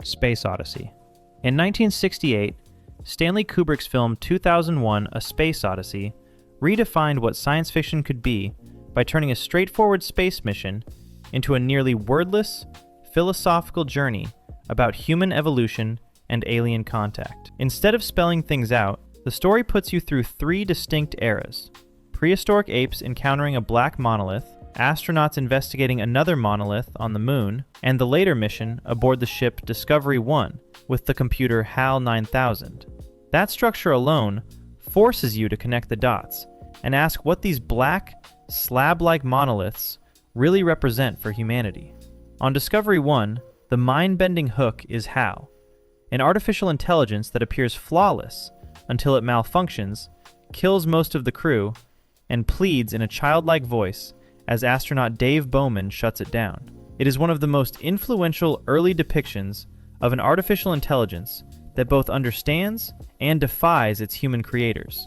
Space Odyssey. In 1968, Stanley Kubrick's film 2001: A Space Odyssey redefined what science fiction could be by turning a straightforward space mission into a nearly wordless, philosophical journey about human evolution and alien contact. Instead of spelling things out, the story puts you through three distinct eras: prehistoric apes encountering a black monolith, astronauts investigating another monolith on the moon, and the later mission aboard the ship Discovery 1 with the computer HAL 9000. That structure alone forces you to connect the dots and ask what these black, slab-like monoliths really represent for humanity. On Discovery 1, the mind-bending hook is HAL, an artificial intelligence that appears flawless until it malfunctions, kills most of the crew, and pleads in a childlike voice as astronaut Dave Bowman shuts it down. It is one of the most influential early depictions of an artificial intelligence that both understands and defies its human creators,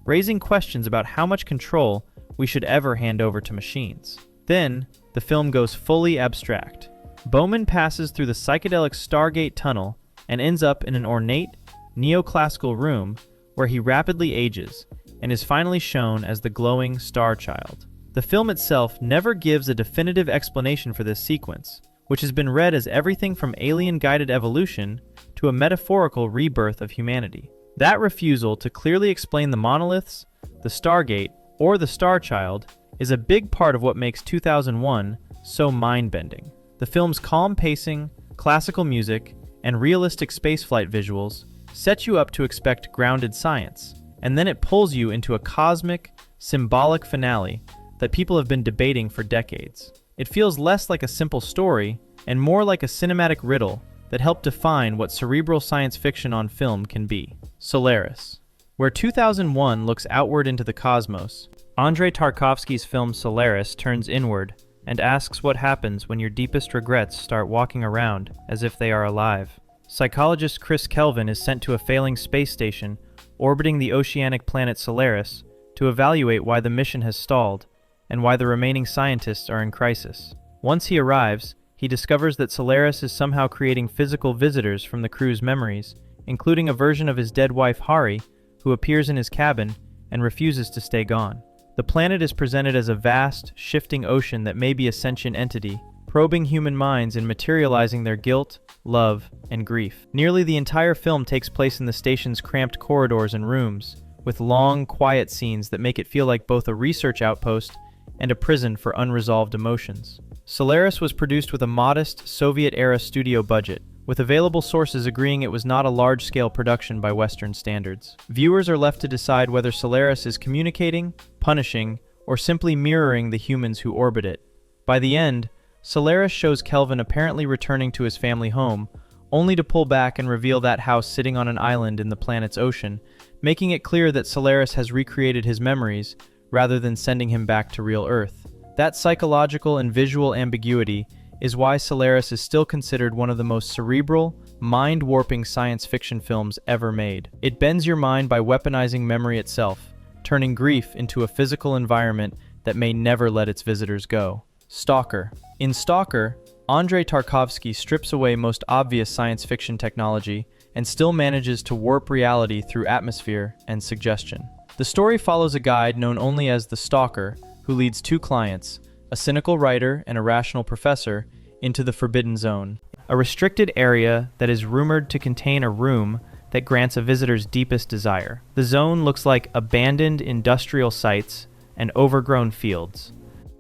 raising questions about how much control we should ever hand over to machines. Then, the film goes fully abstract. Bowman passes through the psychedelic Stargate tunnel and ends up in an ornate, neoclassical room where he rapidly ages and is finally shown as the glowing star child. The film itself never gives a definitive explanation for this sequence, which has been read as everything from alien-guided evolution to a metaphorical rebirth of humanity. That refusal to clearly explain the monoliths, the Stargate, or the Star Child is a big part of what makes 2001 so mind-bending. The film's calm pacing, classical music, and realistic spaceflight visuals set you up to expect grounded science, and then it pulls you into a cosmic, symbolic finale that people have been debating for decades. It feels less like a simple story and more like a cinematic riddle that helped define what cerebral science fiction on film can be. Solaris. Where 2001 looks outward into the cosmos, Andrei Tarkovsky's film Solaris turns inward and asks what happens when your deepest regrets start walking around as if they are alive. Psychologist Chris Kelvin is sent to a failing space station orbiting the oceanic planet Solaris to evaluate why the mission has stalled and why the remaining scientists are in crisis. Once he arrives, he discovers that Solaris is somehow creating physical visitors from the crew's memories, including a version of his dead wife Hari, who appears in his cabin and refuses to stay gone. The planet is presented as a vast, shifting ocean that may be a sentient entity, probing human minds and materializing their guilt, love, and grief. Nearly the entire film takes place in the station's cramped corridors and rooms, with long, quiet scenes that make it feel like both a research outpost and a prison for unresolved emotions. Solaris was produced with a modest, Soviet-era studio budget, with available sources agreeing it was not a large-scale production by Western standards. Viewers are left to decide whether Solaris is communicating, punishing, or simply mirroring the humans who orbit it. By the end, Solaris shows Kelvin apparently returning to his family home, only to pull back and reveal that house sitting on an island in the planet's ocean, making it clear that Solaris has recreated his memories rather than sending him back to real Earth. That psychological and visual ambiguity is why Solaris is still considered one of the most cerebral, mind-warping science fiction films ever made. It bends your mind by weaponizing memory itself, turning grief into a physical environment that may never let its visitors go. Stalker. In Stalker, Andrei Tarkovsky strips away most obvious science fiction technology and still manages to warp reality through atmosphere and suggestion. The story follows a guide known only as the Stalker, who leads two clients, a cynical writer and a rational professor, into the Forbidden Zone, a restricted area that is rumored to contain a room that grants a visitor's deepest desire. The zone looks like abandoned industrial sites and overgrown fields.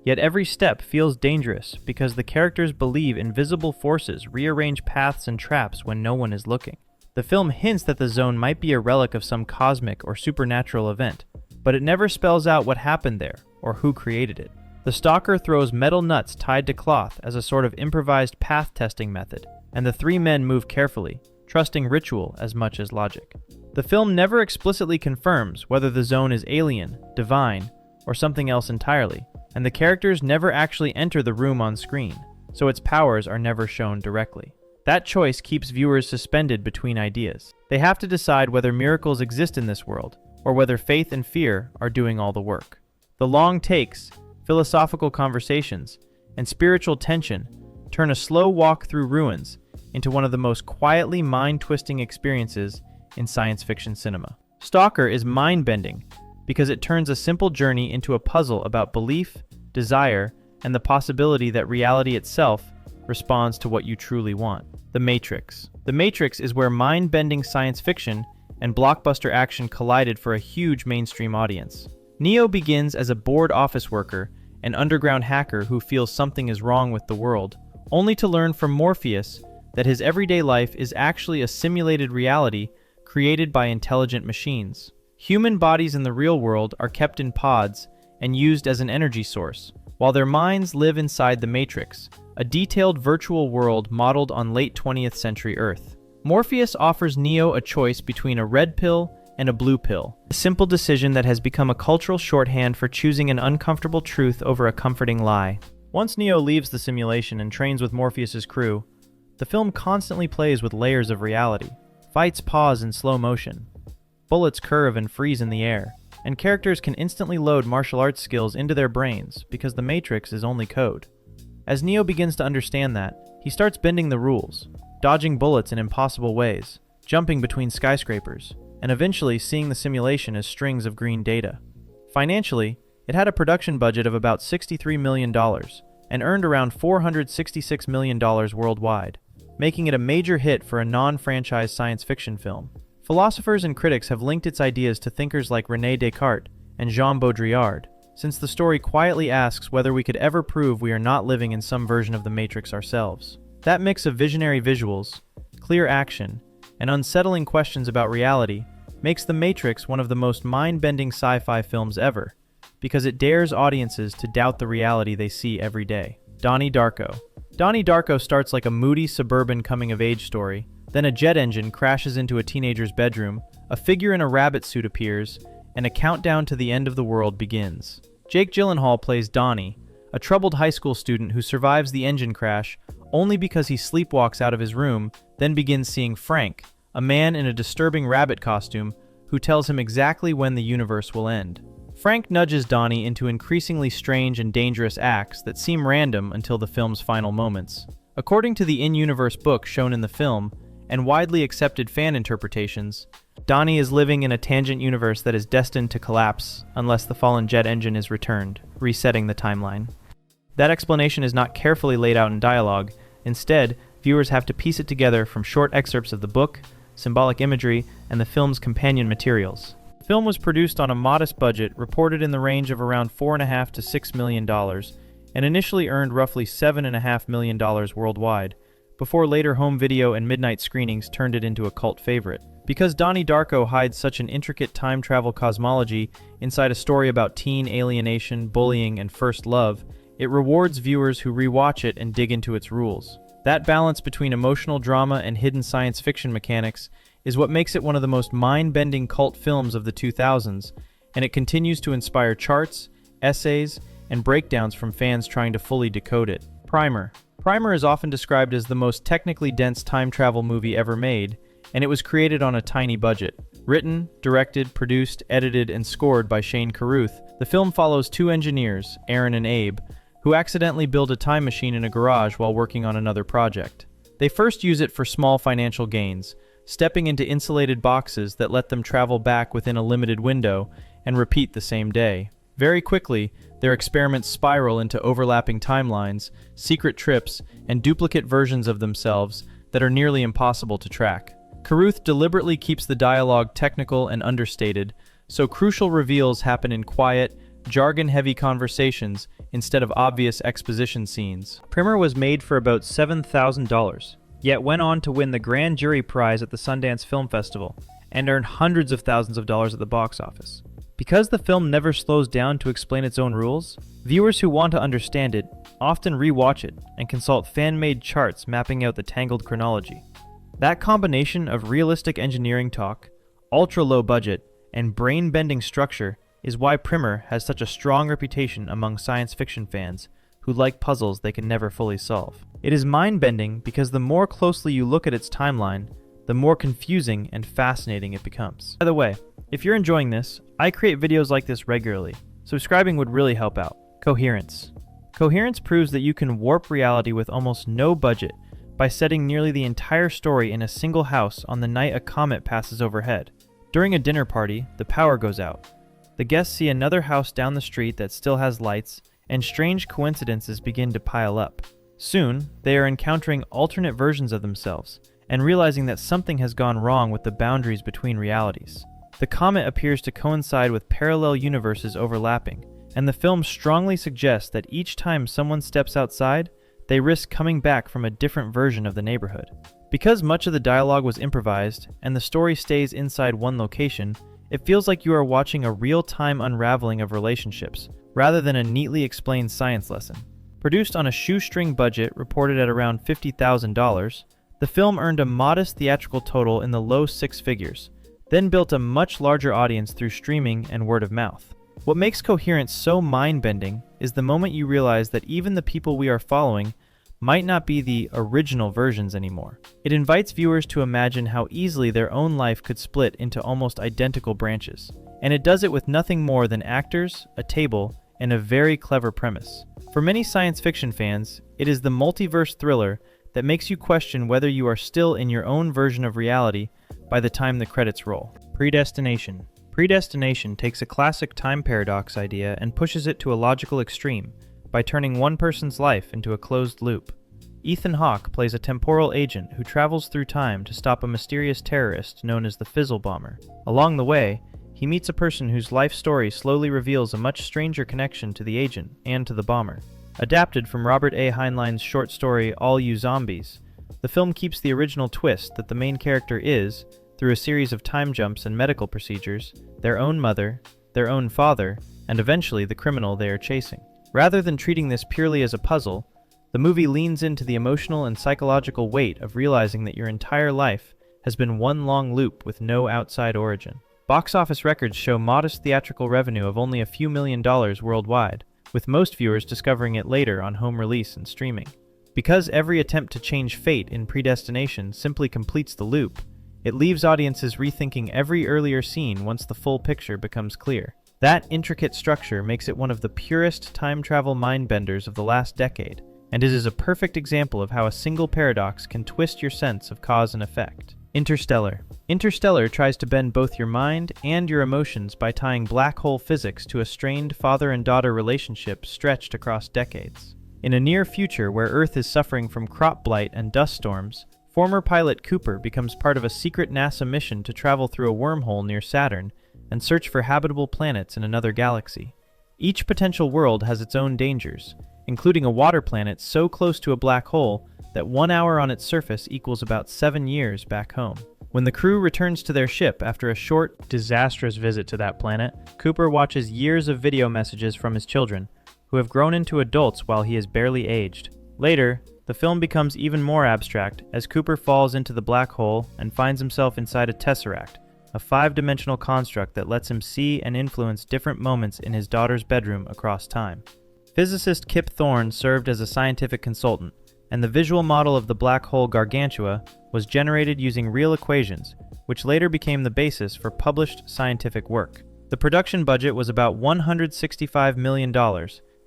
Yet every step feels dangerous because the characters believe invisible forces rearrange paths and traps when no one is looking. The film hints that the zone might be a relic of some cosmic or supernatural event, but it never spells out what happened there or who created it. The Stalker throws metal nuts tied to cloth as a sort of improvised path testing method, and the three men move carefully, trusting ritual as much as logic. The film never explicitly confirms whether the zone is alien, divine, or something else entirely, and the characters never actually enter the room on screen, so its powers are never shown directly. That choice keeps viewers suspended between ideas. They have to decide whether miracles exist in this world, or whether faith and fear are doing all the work. The long takes, philosophical conversations, and spiritual tension turn a slow walk through ruins into one of the most quietly mind-twisting experiences in science fiction cinema. Stalker is mind-bending because it turns a simple journey into a puzzle about belief, desire, and the possibility that reality itself responds to what you truly want. The Matrix. The Matrix is where mind-bending science fiction and blockbuster action collided for a huge mainstream audience. Neo begins as a bored office worker, an underground hacker who feels something is wrong with the world, only to learn from Morpheus that his everyday life is actually a simulated reality created by intelligent machines. Human bodies in the real world are kept in pods and used as an energy source, while their minds live inside the Matrix, a detailed virtual world modeled on late 20th century Earth. Morpheus offers Neo a choice between a red pill and a blue pill, a simple decision that has become a cultural shorthand for choosing an uncomfortable truth over a comforting lie. Once Neo leaves the simulation and trains with Morpheus's crew, the film constantly plays with layers of reality. Fights pause in slow motion, bullets curve and freeze in the air, and characters can instantly load martial arts skills into their brains because the Matrix is only code. As Neo begins to understand that, he starts bending the rules, dodging bullets in impossible ways, jumping between skyscrapers, and eventually seeing the simulation as strings of green data. Financially, it had a production budget of about $63 million and earned around $466 million worldwide, making it a major hit for a non-franchise science fiction film. Philosophers and critics have linked its ideas to thinkers like René Descartes and Jean Baudrillard, since the story quietly asks whether we could ever prove we are not living in some version of the Matrix ourselves. That mix of visionary visuals, clear action, and unsettling questions about reality makes The Matrix one of the most mind-bending sci-fi films ever, because it dares audiences to doubt the reality they see every day. Donnie Darko. Donnie Darko starts like a moody suburban coming-of-age story, then a jet engine crashes into a teenager's bedroom, a figure in a rabbit suit appears, and a countdown to the end of the world begins. Jake Gyllenhaal plays Donnie, a troubled high school student who survives the engine crash only because he sleepwalks out of his room, then begins seeing Frank, a man in a disturbing rabbit costume who tells him exactly when the universe will end. Frank nudges Donnie into increasingly strange and dangerous acts that seem random until the film's final moments. According to the in-universe book shown in the film, and widely accepted fan interpretations, Donnie is living in a tangent universe that is destined to collapse unless the fallen jet engine is returned, resetting the timeline. That explanation is not carefully laid out in dialogue. Instead, viewers have to piece it together from short excerpts of the book, symbolic imagery, and the film's companion materials. The film was produced on a modest budget, reported in the range of around $4.5 to $6 million, and initially earned roughly $7.5 million worldwide, before later home video and midnight screenings turned it into a cult favorite. Because Donnie Darko hides such an intricate time travel cosmology inside a story about teen alienation, bullying, and first love, it rewards viewers who rewatch it and dig into its rules. That balance between emotional drama and hidden science fiction mechanics is what makes it one of the most mind-bending cult films of the 2000s, and it continues to inspire charts, essays, and breakdowns from fans trying to fully decode it. Primer. Primer is often described as the most technically dense time travel movie ever made, and it was created on a tiny budget. Written, directed, produced, edited, and scored by Shane Carruth, the film follows two engineers, Aaron and Abe, who accidentally build a time machine in a garage while working on another project. They first use it for small financial gains, stepping into insulated boxes that let them travel back within a limited window and repeat the same day. Very quickly, their experiments spiral into overlapping timelines, secret trips, and duplicate versions of themselves that are nearly impossible to track. Carruth deliberately keeps the dialogue technical and understated, so crucial reveals happen in quiet, jargon-heavy conversations instead of obvious exposition scenes. Primer was made for about $7,000, yet went on to win the Grand Jury Prize at the Sundance Film Festival and earned hundreds of thousands of dollars at the box office. Because the film never slows down to explain its own rules, viewers who want to understand it often re-watch it and consult fan-made charts mapping out the tangled chronology. That combination of realistic engineering talk, ultra-low budget, and brain-bending structure is why Primer has such a strong reputation among science fiction fans who like puzzles they can never fully solve. It is mind-bending because the more closely you look at its timeline, the more confusing and fascinating it becomes. By the way, if you're enjoying this, I create videos like this regularly. Subscribing would really help out. Coherence. Coherence proves that you can warp reality with almost no budget by setting nearly the entire story in a single house on the night a comet passes overhead. During a dinner party, the power goes out. The guests see another house down the street that still has lights, and strange coincidences begin to pile up. Soon, they are encountering alternate versions of themselves, and realizing that something has gone wrong with the boundaries between realities. The comet appears to coincide with parallel universes overlapping, and the film strongly suggests that each time someone steps outside, they risk coming back from a different version of the neighborhood. Because much of the dialogue was improvised, and the story stays inside one location, it feels like you are watching a real-time unraveling of relationships, rather than a neatly explained science lesson. Produced on a shoestring budget reported at around $50,000, the film earned a modest theatrical total in the low six figures, then built a much larger audience through streaming and word of mouth. What makes Coherence so mind-bending is the moment you realize that even the people we are following might not be the original versions anymore. It invites viewers to imagine how easily their own life could split into almost identical branches. And it does it with nothing more than actors, a table, and a very clever premise. For many science fiction fans, it is the multiverse thriller that makes you question whether you are still in your own version of reality by the time the credits roll. Predestination. Predestination takes a classic time paradox idea and pushes it to a logical extreme by turning one person's life into a closed loop. Ethan Hawke plays a temporal agent who travels through time to stop a mysterious terrorist known as the Fizzle Bomber. Along the way, he meets a person whose life story slowly reveals a much stranger connection to the agent and to the bomber. Adapted from Robert A. Heinlein's short story All You Zombies, the film keeps the original twist that the main character is, through a series of time jumps and medical procedures, their own mother, their own father, and eventually the criminal they are chasing. Rather than treating this purely as a puzzle, the movie leans into the emotional and psychological weight of realizing that your entire life has been one long loop with no outside origin. Box office records show modest theatrical revenue of only a few $1,000,000 worldwide, with most viewers discovering it later on home release and streaming. Because every attempt to change fate in Predestination simply completes the loop, it leaves audiences rethinking every earlier scene once the full picture becomes clear. That intricate structure makes it one of the purest time travel mind-benders of the last decade, and it is a perfect example of how a single paradox can twist your sense of cause and effect. Interstellar. Interstellar tries to bend both your mind and your emotions by tying black hole physics to a strained father and daughter relationship stretched across decades. In a near future where Earth is suffering from crop blight and dust storms, former pilot Cooper becomes part of a secret NASA mission to travel through a wormhole near Saturn and search for habitable planets in another galaxy. Each potential world has its own dangers, including a water planet so close to a black hole that 1 hour on its surface equals about 7 years back home. When the crew returns to their ship after a short, disastrous visit to that planet, Cooper watches years of video messages from his children, who have grown into adults while he is barely aged. Later, the film becomes even more abstract as Cooper falls into the black hole and finds himself inside a tesseract, a 5-dimensional construct that lets him see and influence different moments in his daughter's bedroom across time. Physicist Kip Thorne served as a scientific consultant, and the visual model of the black hole Gargantua was generated using real equations, which later became the basis for published scientific work. The production budget was about $165 million,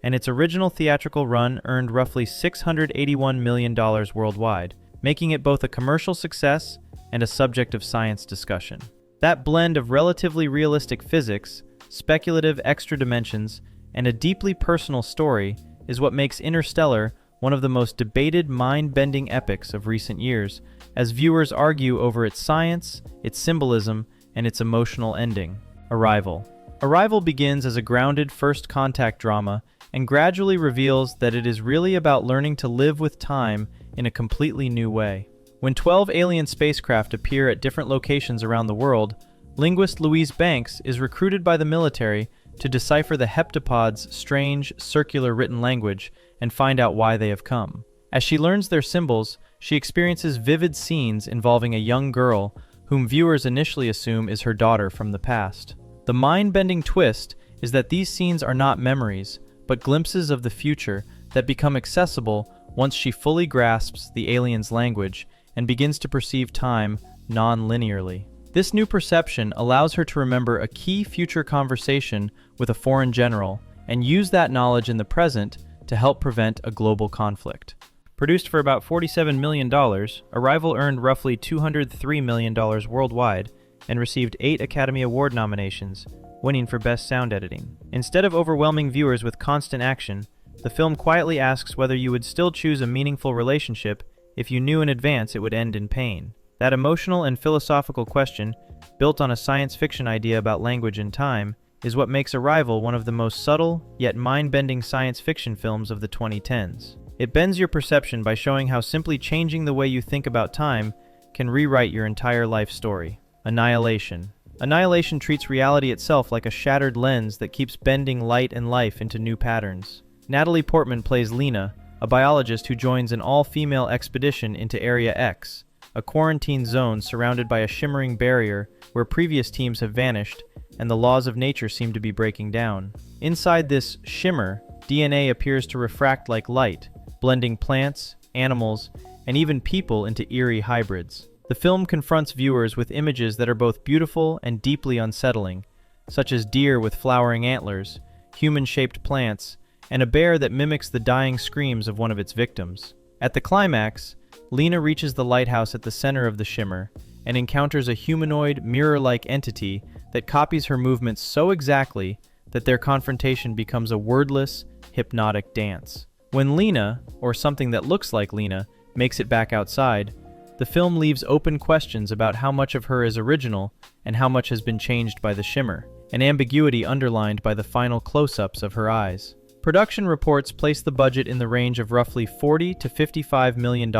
and its original theatrical run earned roughly $681 million worldwide, making it both a commercial success and a subject of science discussion. That blend of relatively realistic physics, speculative extra dimensions, and a deeply personal story is what makes Interstellar one of the most debated mind-bending epics of recent years, as viewers argue over its science, its symbolism, and its emotional ending. Arrival. Arrival begins as a grounded first contact drama and gradually reveals that it is really about learning to live with time in a completely new way. When 12 alien spacecraft appear at different locations around the world, linguist Louise Banks is recruited by the military to decipher the heptapod's strange, circular written language and find out why they have come. As she learns their symbols, she experiences vivid scenes involving a young girl whom viewers initially assume is her daughter from the past. The mind-bending twist is that these scenes are not memories, but glimpses of the future that become accessible once she fully grasps the alien's language and begins to perceive time non-linearly. This new perception allows her to remember a key future conversation with a foreign general and use that knowledge in the present to help prevent a global conflict. Produced for about $47 million, Arrival earned roughly $203 million worldwide and received 8 Academy Award nominations, winning for Best Sound Editing. Instead of overwhelming viewers with constant action, the film quietly asks whether you would still choose a meaningful relationship if you knew in advance it would end in pain. That emotional and philosophical question, built on a science fiction idea about language and time, is what makes Arrival one of the most subtle, yet mind-bending science fiction films of the 2010s. It bends your perception by showing how simply changing the way you think about time can rewrite your entire life story. Annihilation. Annihilation treats reality itself like a shattered lens that keeps bending light and life into new patterns. Natalie Portman plays Lena, a biologist who joins an all-female expedition into Area X, a quarantine zone surrounded by a shimmering barrier where previous teams have vanished and the laws of nature seem to be breaking down. Inside this shimmer, DNA appears to refract like light, blending plants, animals, and even people into eerie hybrids. The film confronts viewers with images that are both beautiful and deeply unsettling, such as deer with flowering antlers, human-shaped plants, and a bear that mimics the dying screams of one of its victims. At the climax, Lena reaches the lighthouse at the center of the shimmer and encounters a humanoid, mirror-like entity that copies her movements so exactly that their confrontation becomes a wordless, hypnotic dance. When Lena, or something that looks like Lena, makes it back outside, the film leaves open questions about how much of her is original and how much has been changed by the shimmer, an ambiguity underlined by the final close-ups of her eyes. Production reports place the budget in the range of roughly $40 to $55 million,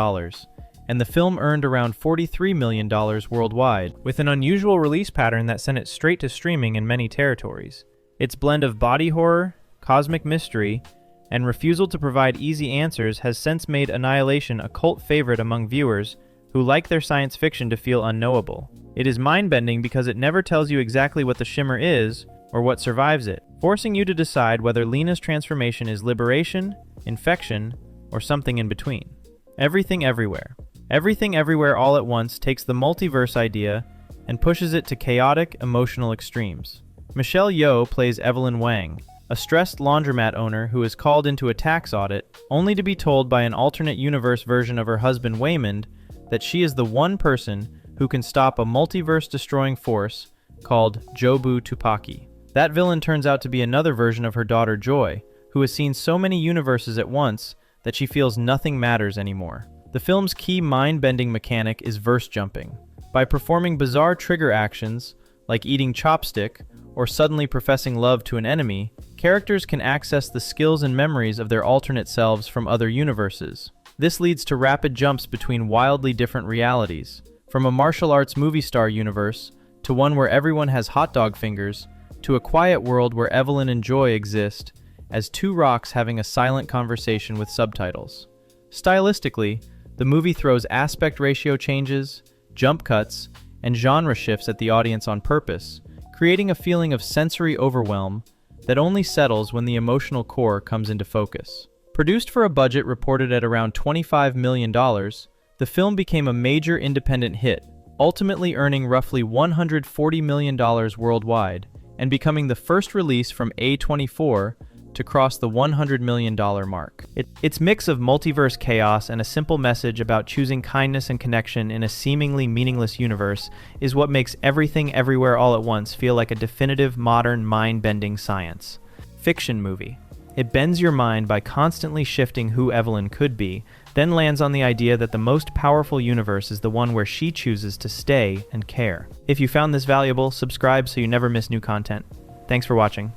and the film earned around $43 million worldwide, with an unusual release pattern that sent it straight to streaming in many territories. Its blend of body horror, cosmic mystery, and refusal to provide easy answers has since made Annihilation a cult favorite among viewers who like their science fiction to feel unknowable. It is mind-bending because it never tells you exactly what the shimmer is or what survives it, forcing you to decide whether Lena's transformation is liberation, infection, or something in between. Everything Everywhere. Everything Everywhere All at Once takes the multiverse idea and pushes it to chaotic, emotional extremes. Michelle Yeoh plays Evelyn Wang, a stressed laundromat owner who is called into a tax audit, only to be told by an alternate universe version of her husband Waymond that she is the one person who can stop a multiverse-destroying force called Jobu Tupaki. That villain turns out to be another version of her daughter Joy, who has seen so many universes at once that she feels nothing matters anymore. The film's key mind-bending mechanic is verse jumping. By performing bizarre trigger actions, like eating chopstick or suddenly professing love to an enemy, characters can access the skills and memories of their alternate selves from other universes. This leads to rapid jumps between wildly different realities, from a martial arts movie star universe to one where everyone has hot dog fingers, to a quiet world where Evelyn and Joy exist as two rocks having a silent conversation with subtitles. Stylistically, the movie throws aspect ratio changes, jump cuts, and genre shifts at the audience on purpose, creating a feeling of sensory overwhelm that only settles when the emotional core comes into focus. Produced for a budget reported at around $25 million, the film became a major independent hit, ultimately earning roughly $140 million worldwide, and becoming the first release from A24 to cross the $100 million mark. Its mix of multiverse chaos and a simple message about choosing kindness and connection in a seemingly meaningless universe is what makes Everything Everywhere All at Once feel like a definitive modern mind-bending science fiction movie. It bends your mind by constantly shifting who Evelyn could be, then lands on the idea that the most powerful universe is the one where she chooses to stay and care. If you found this valuable, subscribe so you never miss new content. Thanks for watching.